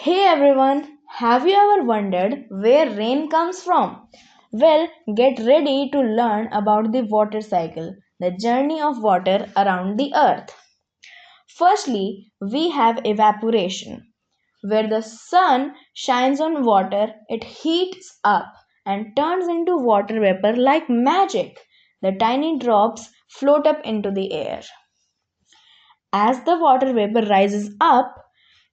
Hey everyone, have you ever wondered where rain comes from? Well, get ready to learn about the water cycle, the journey of water around the earth. Firstly, we have evaporation, where the sun shines on water, it heats up and turns into water vapor like magic. The tiny drops float up into the air. As the water vapor rises up,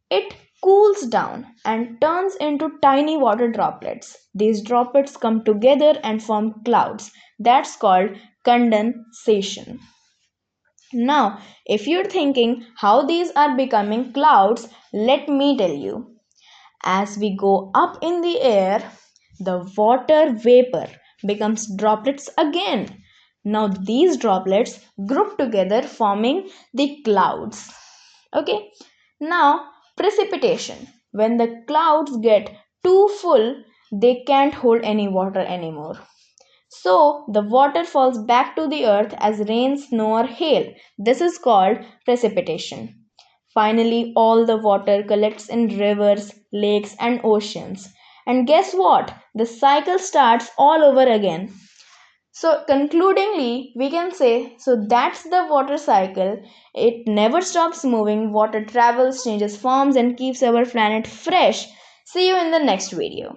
it cools down and turns into tiny water droplets. These droplets come together and form clouds. That's called condensation. Now, if you're thinking how these are becoming clouds, let me tell you. As we go up in the air, the water vapor becomes droplets again. Now, these droplets group together, forming the clouds. Okay, now precipitation. When the clouds get too full, they can't hold any water anymore. So the water falls back to the earth as rain, snow, or hail. This is called precipitation. Finally, all the water collects in rivers, lakes, and oceans. And guess what? The cycle starts all over again. So, concludingly, we can say that's the water cycle. It never stops moving, water travels, changes forms, and keeps our planet fresh. See you in the next video.